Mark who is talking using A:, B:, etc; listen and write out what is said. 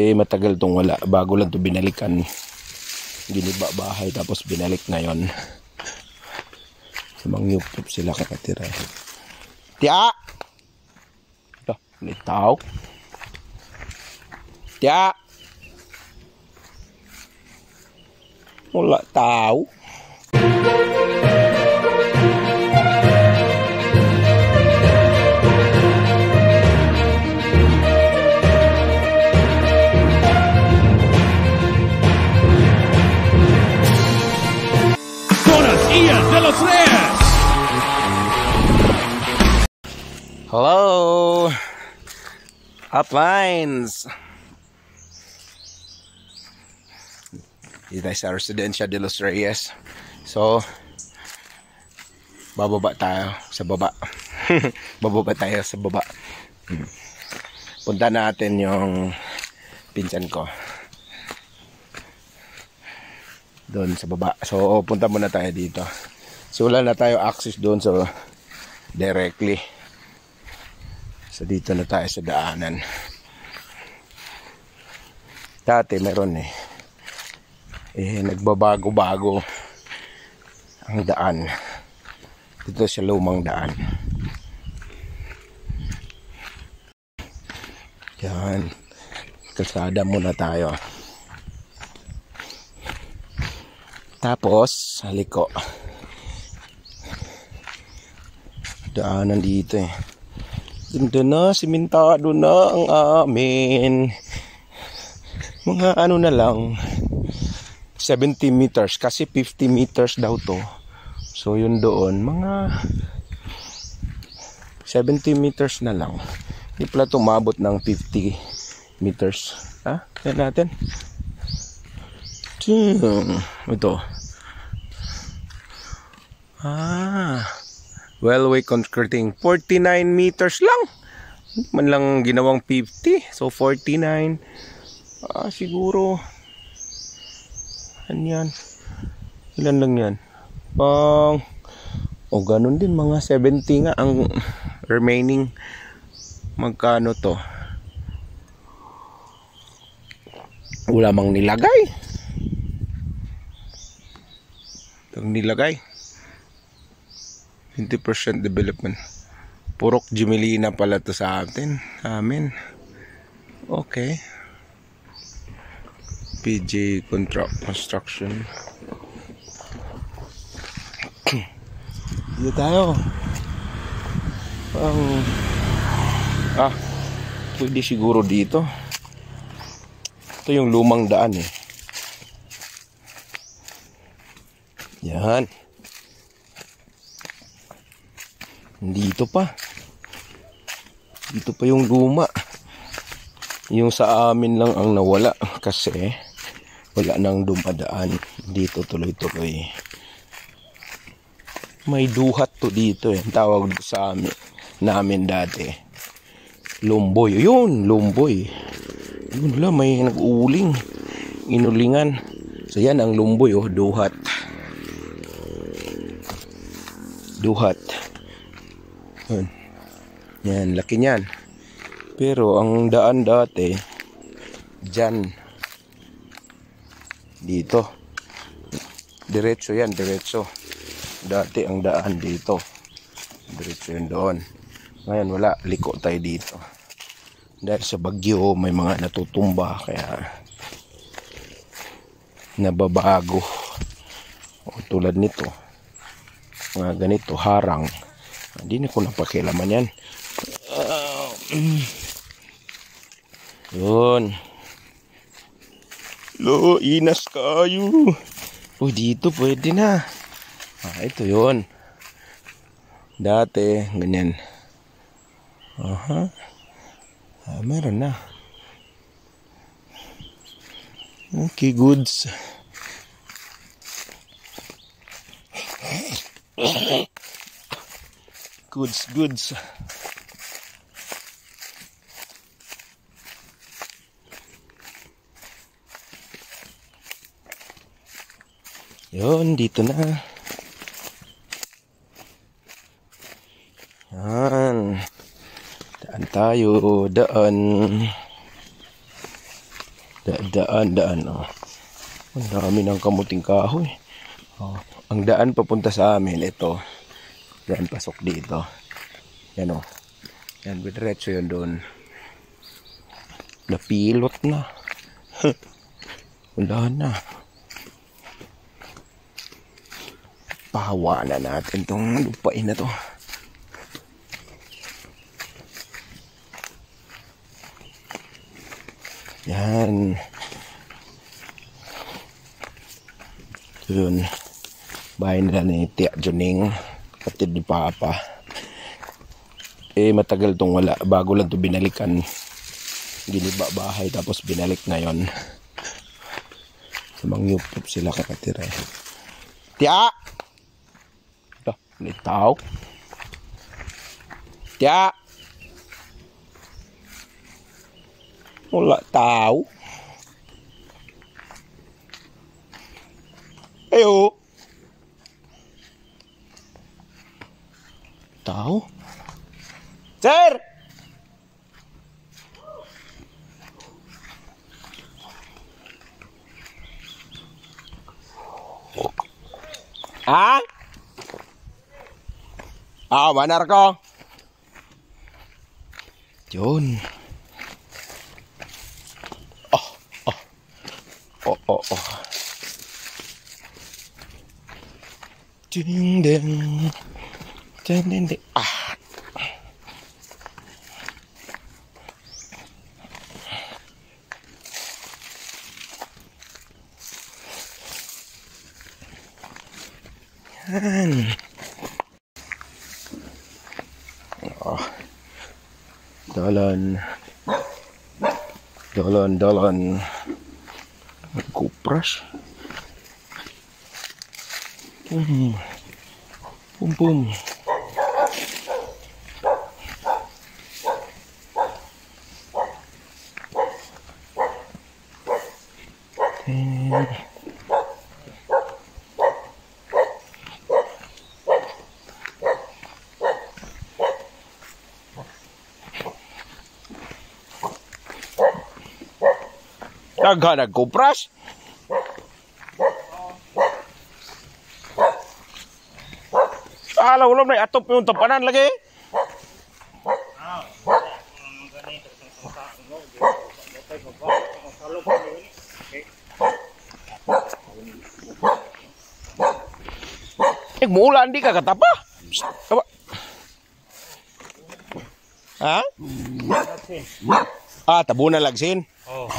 A: Eh matagal tong wala. Bago lang to binalikan. Giniba bahay tapos binalik ngayon. Mangyup-yup sila kakatira. Tia! Ito, litaw. Tia! Wala tao. Hello, Uplines. Dito tayo sa Residencia de los Reyes. So, bababa tayo sa baba. Bababa tayo sa baba. Punta natin yung pinsan ko doon sa baba. So, punta muna tayo dito. So, wala na tayo access doon. So, directly. So, dito na tayo sa daanan. Dati meron nagbabago-bago ang daan. Dito sa lumang daan. Yan. Kalsada muna tayo. Tapos, haliko. Daanan dito Ganda na, simentado na ang amin. Mga ano na lang, 70 meters. Kasi 50 meters daw to. So yun doon, mga 70 meters na lang. Hindi pala tumabot ng 50 meters. Yan natin. Ito. Railway concreting 49 meters lang. Hindi man lang ginawang 50. So 49. Siguro yan. Ilan lang yan? Ganun din, mga 70 nga ang remaining. Magkano to? Wala mang nilagay. Itong nilagay 20% development. Purok Jimelina pala to sa amin. Okay. PJ Construction. Dito tayo. Pwede siguro dito. Ito yung lumang daan Yan. Dito pa yung luma. Yung sa amin lang ang nawala kasi wala nang dumadaan. Dito tuloy-tuloy. May duhat to dito tawag sa namin dati. Lumboy. Yun, lumboy. Yun lang, may nag-uuling. Inulingan. So yan ang lumboy duhat. Duhat. Yan, laki niyan. Pero ang daan dati dyan. Dito. Diretso yan, diretso. Dati ang daan dito. Diretso yun doon. Ngayon wala, liko tayo dito. Dahil sa bagyo may mga natutumba kaya nababago. Tulad nito. Mga ganito, harang. Hindi na ko napakialaman yan. Yun. Inas kayo. Dito pwede na. Ito yun. Dati, ganyan. Meron na. Okay, goods. Goods. Yun, dito na. Yan. Daan tayo, daan. Daan. Oh. Ang dami ng kamuting kahoy. Oh. Ang daan papunta sa amin, ito. Yan, pasok dito. Yan o. Yan, diretso yun doon. Napilot na. Wala na. Pahawa na natin tong lupain na to. Yan. Yun. Bahay nila ni Tia Juning. Kapatid ni Papa. Matagal tong wala. Bago lang to binalikan. Giniba bahay tapos binalik ngayon. Sa mga yupup sila kakatira. Tia! Ito, may tao. Tia! Wala tao. Ayo. Tao? Sir! Ha? Manar ko. Yun. Oh. Ding. Yan. Dalan. Kupras. Pum. Nagkupras. Wala na atop yung tapanan lagi. Mulan di ka katapa. Coba. Ha? Tabunan lagsin. Oh.